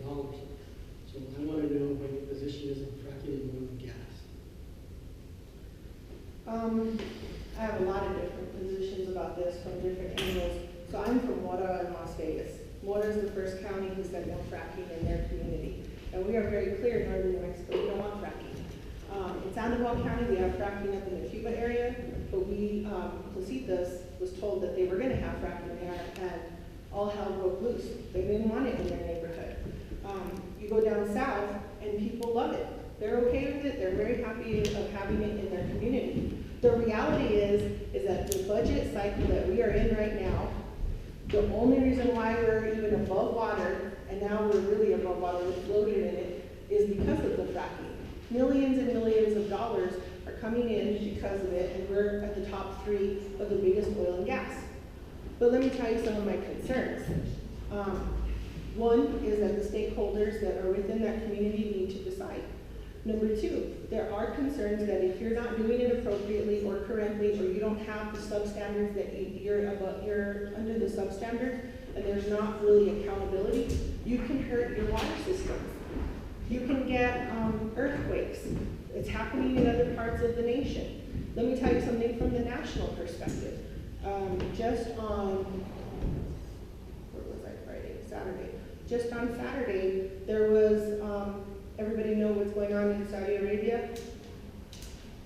So I want to know what your position is on fracking and oil and gas. I have a lot of different positions about this from different angles. So I'm from Mora in Las Vegas. Mora is the first county who said no fracking in their community. And we are very clear in northern New Mexico, we don't want fracking. In Sandoval County, we have fracking up in the Cuba area, but Placitas was told that they were gonna have fracking there, and all hell broke loose. They didn't want it in their neighborhood. You go down south, and people love it. They're okay with it, they're very happy of having it in their community. The reality is that the budget cycle that we are in right now, the only reason why we're even above water, and now we're really above water, we're floating in it, is because of the fracking. Millions and millions of dollars are coming in because of it, and we're at the top 3 of the biggest oil and gas. But let me tell you some of my concerns. One is that the stakeholders that are within that community need to decide. Number 2, there are concerns that if you're not doing it appropriately or correctly, or you don't have the substandards that you're under the substandards, and there's not really accountability, you can hurt your water systems. You can get earthquakes. It's happening in other parts of the nation. Let me tell you something from the national perspective. Just on, where was I Friday? Saturday. Just on Saturday, there was, everybody know what's going on in Saudi Arabia?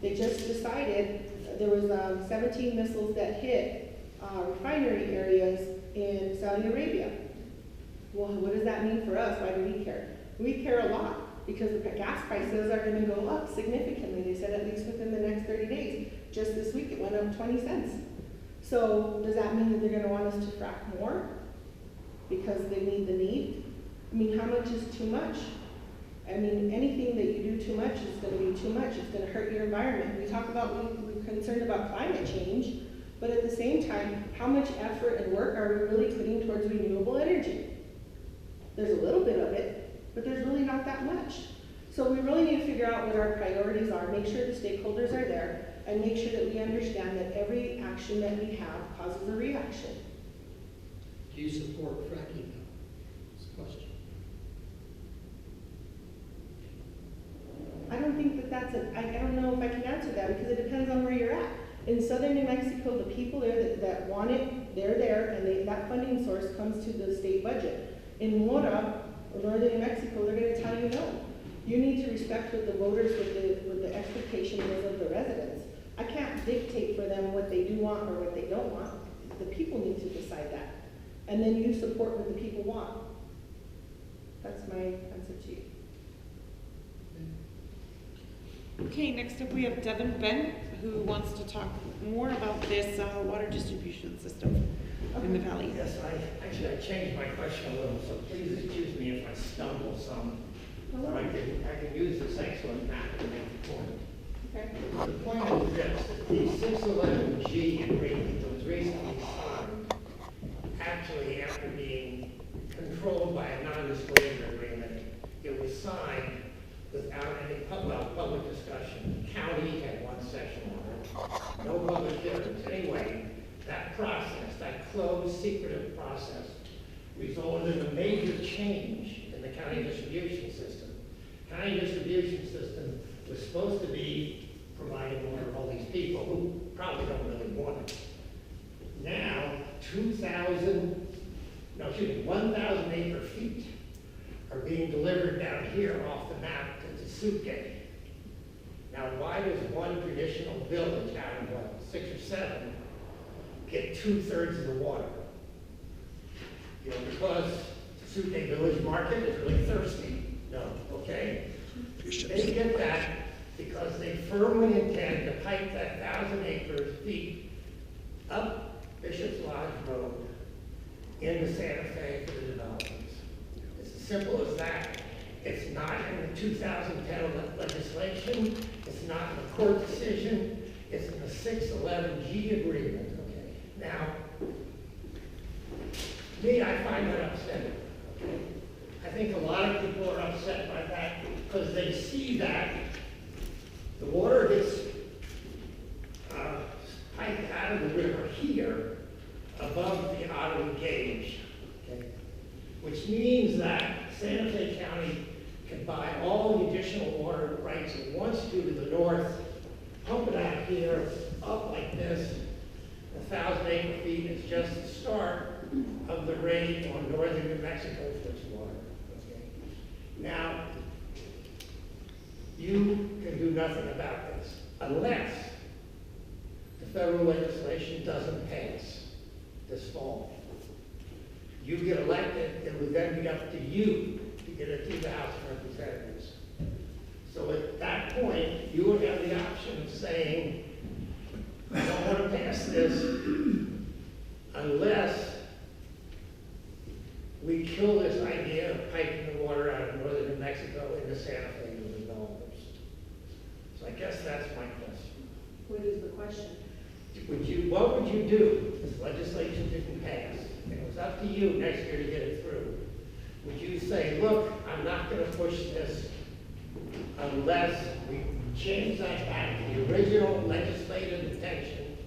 They just decided there was 17 missiles that hit refinery areas in Saudi Arabia. Well, what does that mean for us? Why do we care? We care a lot because the gas prices are going to go up significantly. They said at least within the next 30 days. Just this week it went up 20 cents. So does that mean that they're going to want us to frack more because they need the need? I mean, how much is too much? I mean, anything that you do too much is going to be too much. It's going to hurt your environment. We talk about, we're concerned about climate change, but at the same time, how much effort and work are we really putting towards renewable energy? There's a little bit of it, but there's really not that much. So we really need to figure out what our priorities are, make sure the stakeholders are there, and make sure that we understand that every action that we have causes a reaction. Do you support fracking though? That's the question. I don't think that that's I don't know if I can answer that because it depends on where you're at. In southern New Mexico, the people there that want it, they're there, and that funding source comes to the state budget. In Mora, or northern New Mexico, they're going to tell you no. You need to respect what the voters, what the expectation is of the residents. I can't dictate for them what they do want or what they don't want. The people need to decide that. And then you support what the people want. That's my answer to you. Okay, next up we have Devin Ben, who wants to talk more about this water distribution system in the valley. Yes, I changed my question a little, so please excuse me if I stumble some. I can use this excellent map to make the point. Okay. The point is this, the 611G agreement that was recently signed, actually after being controlled by a non-disclosure agreement, it was signed without any public discussion. The county had one section on it, no public hearings. Anyway, that process, that closed, secretive process, resulted in a major change in the county distribution system. County distribution system was supposed to be providing water to all these people who probably don't really want it. Now, 1,000 acre feet are being delivered down here off the map to Tsuke. Now, why does one traditional village out of 6 or 7 get 2/3 of the water? You know, because Tsuke Village Market is really thirsty. No, okay? They get that because they firmly intend to pipe that 1,000 acre feet up Bishop's Lodge Road into Santa Fe for the developers. It's as simple as that. It's not in the 2010 legislation. It's not in the court decision. It's in the 611G agreement. Okay. Now, me, I find that upsetting. Okay. I think a lot of people are upset by that because they see that the water gets piped out of the river here above the Ottawa gauge, okay? Which means that Santa Fe County can buy all the additional water rights it wants to the north, pump it out here, up like this. 1,000 acre feet is just the start of the rate on northern New Mexico for its water. Okay? Now, you can do nothing about this unless the federal legislation doesn't pass this fall. You get elected, it would then be up to you to get it through the House of Representatives. So at that point, you would have the option of saying, I don't want to pass this unless we kill this idea of piping the water out of northern New Mexico into Santa Fe to the developers. So I guess that's my question. What is the question? What would you do if this legislation didn't pass? And it was up to you next year to get it through. Would you say, look, I'm not going to push this unless we change that back to the original legislative intention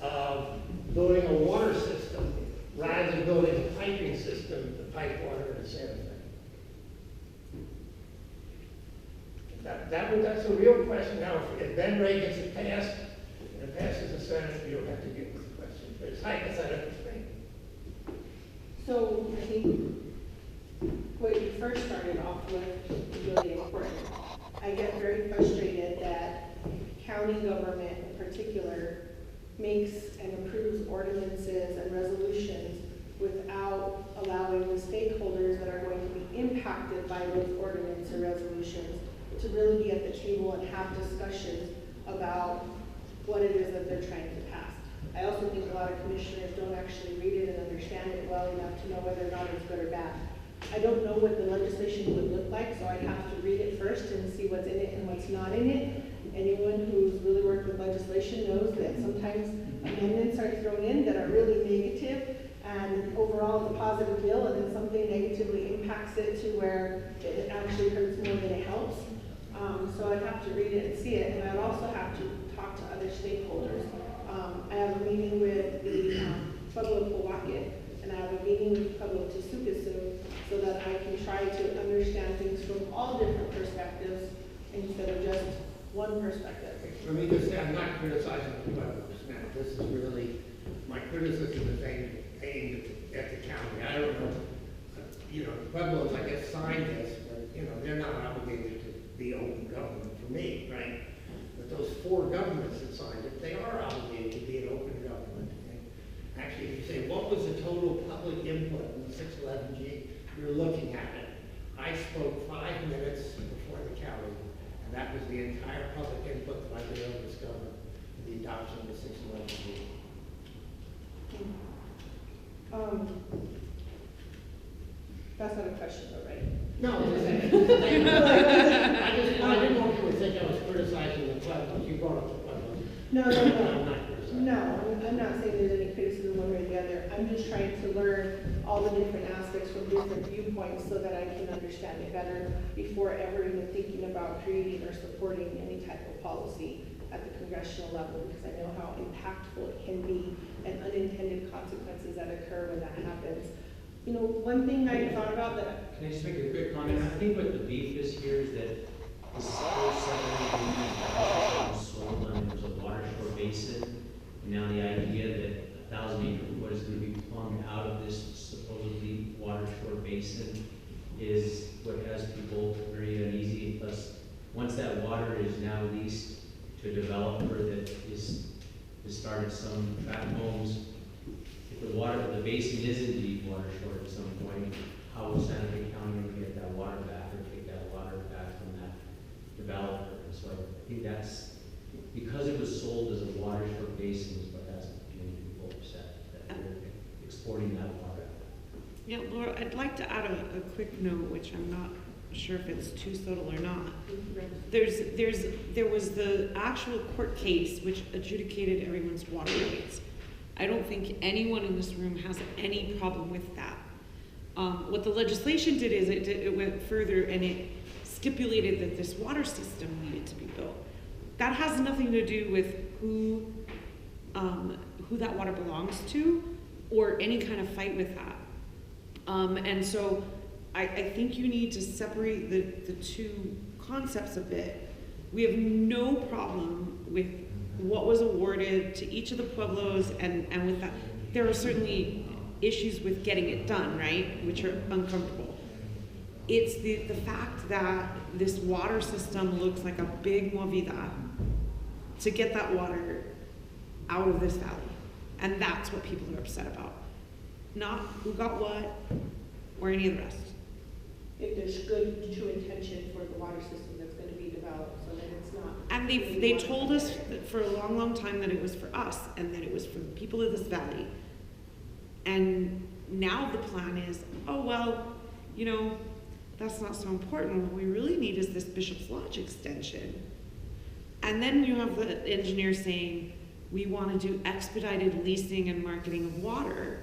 of building a water system rather than building a piping system to pipe water into Santa Fe? That's a real question. Now, if Ben Ray gets it passed, and it passes the Senate, you don't have to get with the question. But it's hypothetical thing. So I think what you first started off with is really important. I get very frustrated that county government in particular makes and approves ordinances and resolutions without allowing the stakeholders that are going to be impacted by those ordinance or resolutions to really be at the table and have discussions about what it is that they're trying to pass. I also think a lot of commissioners don't actually read it and understand it well enough to know whether or not it's good or bad. I don't know what the legislation would look like, so I'd have to read it first and see what's in it and what's not in it. Anyone who's really worked with legislation knows that sometimes amendments are thrown in that are really negative, and overall it's a positive bill, and then something negatively impacts it to where it actually hurts more than it helps. So I'd have to read it and see it, and I'd also have to talk to other stakeholders. I have a meeting with the Pueblo of Powhatan, and I have a meeting with Pueblo of Tisukasu, so that I can try to understand things from all different perspectives instead of just one perspective. Let me just say, I'm not criticizing the Pueblos now. This is really, my criticism is aimed at the county. I don't know, the Pueblos, I guess, signed this, but, they're not obligated to be open government for me, right? But those 4 governments that signed it, they are obligated to be an open government. And actually, if you say, what was the total public input in the 611G? You're looking at it. I spoke 5 minutes before the county, and that was the entire public input that I've been able to discover for the adoption of the 611G. That's not a question though, right? No, I didn't want you to think I was criticizing the Pueblos. You brought up the Pueblos. No. I'm not criticizing. No, I'm not saying there's any criticism one way or the other. I'm just trying to learn all the different aspects from different viewpoints so that I can understand it better before ever even thinking about creating or supporting any type of policy at the congressional level, because I know how impactful it can be and unintended consequences that occur when that happens. One thing I thought about that. Can I just make a quick comment? I think what the beef is here is that this whole settlement was sold on, there's a water shore basin. And now the idea that 1,000 acre foot is going to be plumbed out of this supposedly water shore basin is what has people very uneasy. Plus, once that water is now leased to a developer that is to start some tract homes, if the basin is indeed water short at some point, how will Santa Fe County get that water back or take that water back from that developer? And so I think that's, because it was sold as a water short basin is what has many people upset, that they're exporting that water. Yeah, Laura, I'd like to add a quick note, which I'm not sure if it's too subtle or not. There was the actual court case which adjudicated everyone's water rights. I don't think anyone in this room has any problem with that. What the legislation did is it went further and it stipulated that this water system needed to be built. That has nothing to do with who that water belongs to or any kind of fight with that. And so I think you need to separate the two concepts a bit. We have no problem with what was awarded to each of the pueblos, and with that, there are certainly issues with getting it done, right, which are uncomfortable. It's the fact that this water system looks like a big movida to get that water out of this valley. And that's what people are upset about. Not who got what or any of the rest. If there's good true intention for the water system that's gonna be developed, so that it's not. And they told us that for a long, long time that it was for us and that it was for the people of this valley. And now the plan is, oh, well, you know, that's not so important. What we really need is this Bishop's Lodge extension. And then you have the engineer saying, we want to do expedited leasing and marketing of water.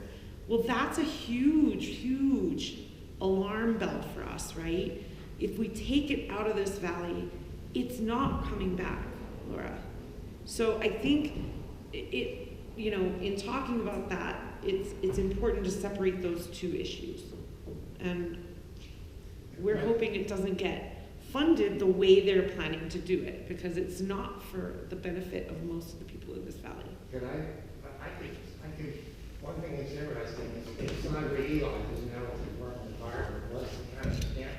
Well, that's a huge, huge alarm bell for us, right? If we take it out of this valley, it's not coming back, Laura. So I think it you know, in talking about that, it's important to separate those two issues. And we're hoping it doesn't get funded the way they're planning to do it, because it's not for the benefit of most of the people in this valley. Could I think one thing that's interesting is Sandra Eli, who's now with the Department of Environment, was the kind of stamp.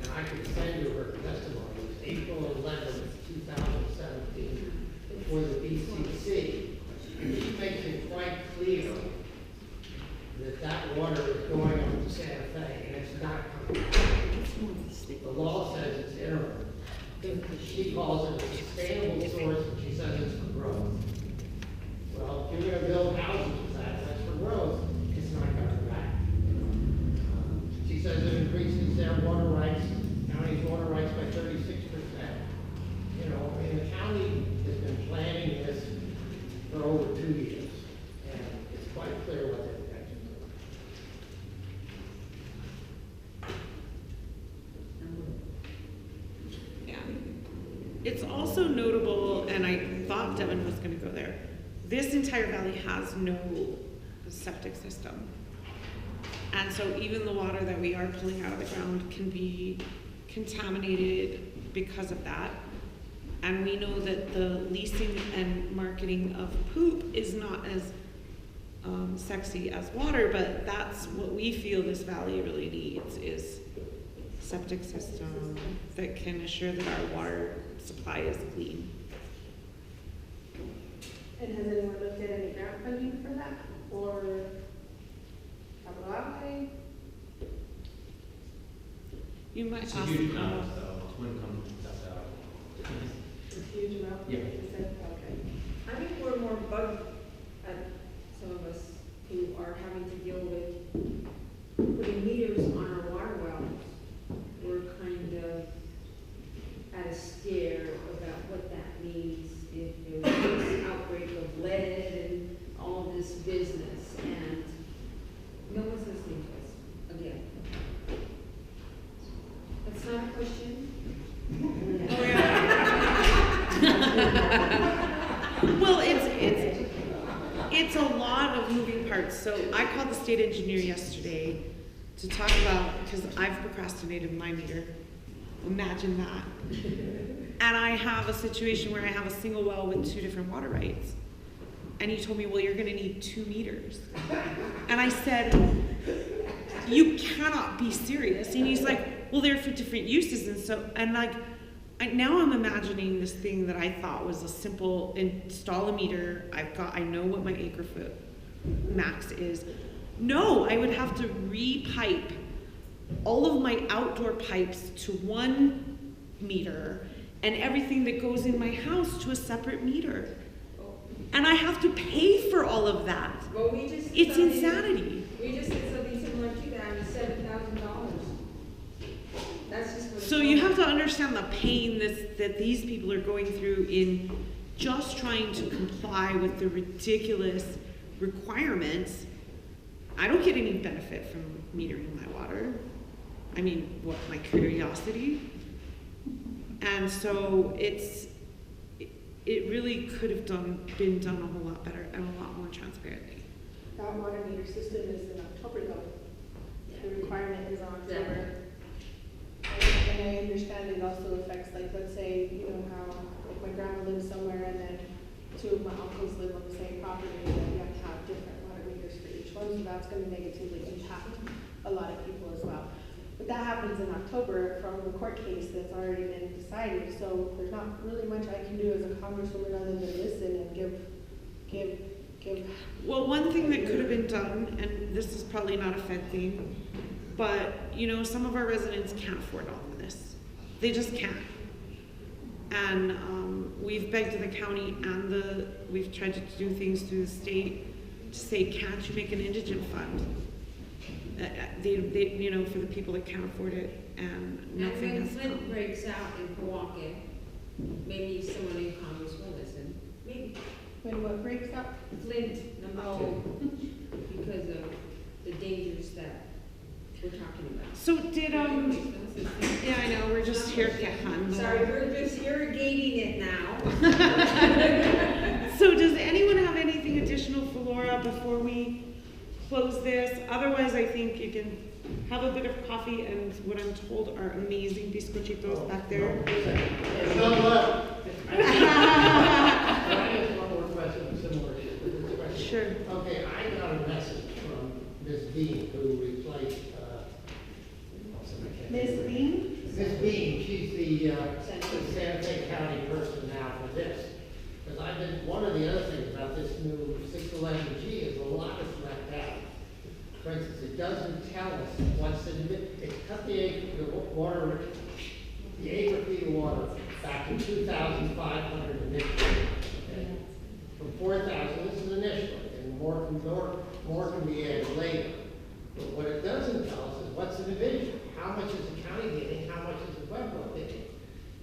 And I could send you her testimony. It was April 11th, 2017, before the BCC. And she makes it quite clear that that water is going up to Santa Fe, and it's not coming back. The law says it's interim. She calls it a sustainable source, and she says it's for growth. Well, if you're going to build houses with that, that's for growth. It's not coming back. She says it increases their water rights, county's water rights by 36%. You know, I mean, the county has been planning this for over 2 years, and it's quite clear what their intentions are. Yeah. It's also notable, and I thought Devin was going to go there, this entire valley has no septic system. And so even the water that we are pulling out of the ground can be contaminated because of that. And we know that the leasing and marketing of poop is not as sexy as water, but that's what we feel this valley really needs, is a septic system that can assure that our water supply is clean. And has anyone looked at any grant funding for that, or capital outlay? You might It's ask. a huge amount, though. It's one company that's out. It's a huge amount? Yeah. Okay. I think we're more bugged at some of us who are having to deal with putting meters on our water wells. We're kind of at a scare about what that means if there's this outbreak of lead and all this business, and no one's listening to us again. That's not a question. Oh, yeah. Well, it's a lot of moving parts. So I called the state engineer yesterday to talk about, because I've procrastinated my meter. Imagine that. And I have a situation where I have a single well with 2 different water rights. And he told me, well, you're gonna need 2 meters. And I said, you cannot be serious. And he's like, well, they're for different uses. And so, and like, now I'm imagining this thing that I thought was a simple install a meter. I know what my acre foot max is. No, I would have to re-pipe all of my outdoor pipes to 1 meter and everything that goes in my house to a separate meter. And I have to pay for all of that. Well, we just It's insanity. We just did something similar to that, it's $7,000. That's just what. So you have to understand the pain that these people are going through in just trying to comply with the ridiculous requirements. I don't get any benefit from metering my water. I mean, what, my curiosity? And so it really could have been done a whole lot better and a lot more transparently. That water meter system is in October though. that's gonna negatively impact a lot of people as well. But that happens in October from the court case that's already been decided, so there's not really much I can do as a congresswoman other than listen and give. Well, one thing that could have been done, and this is probably not a Fed thing, but, you know, some of our residents can't afford all of this. They just can't. And we've begged the county and we've tried to do things through the state to say, can't you make an indigent fund? They, you know, for the people that can't afford it, and nothing And has when come. Flint breaks out in Pewaukee, maybe someone in Congress will listen, maybe. When what breaks up? Flint, number two, because of the dangers that we're talking about. So did, yeah, I know, we're just here to handle. Sorry, we're just irrigating it now. So does anyone have anything additional for Laura before we close this? Otherwise, I think you can have a bit of coffee and what I'm told are amazing bizcochitos back there. There's none left. I have one more question, similar to this question. Sure. Okay, I got a message from Ms. Bean, who replaced, Ms. Bean? Ms. Bean, she's the Santa Fe County person now for this. Because one of the other things about this new 611G is a lot is left out. For instance, it doesn't tell us what's in it. It cut the acre feet of water back to 2,500 initially. Okay? From 4,000, this is initially, and more can be added later. But what it doesn't tell us is what's in the vision. How much is the county getting? How much is the Pueblo getting?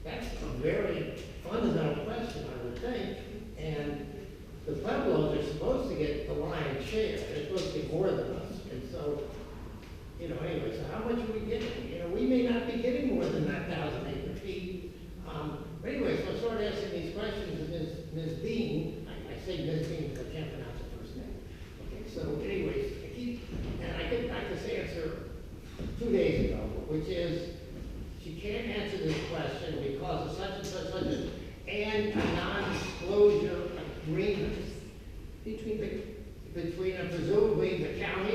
That's a very fundamental question, I would think. And the Pueblos are supposed to get the lion's share. They're supposed to get more than us. And so, you know, anyway, so how much are we getting? You know, we may not be getting more than that 1,000 acre feet. But anyway, so I started asking these questions, and Ms. Bean, I say Ms. Bean because I can't pronounce her first name. Okay, so anyways, I get back this answer 2 days ago, which is she can't answer this question because of such and such, and a non-disclosure agreement between presumably the county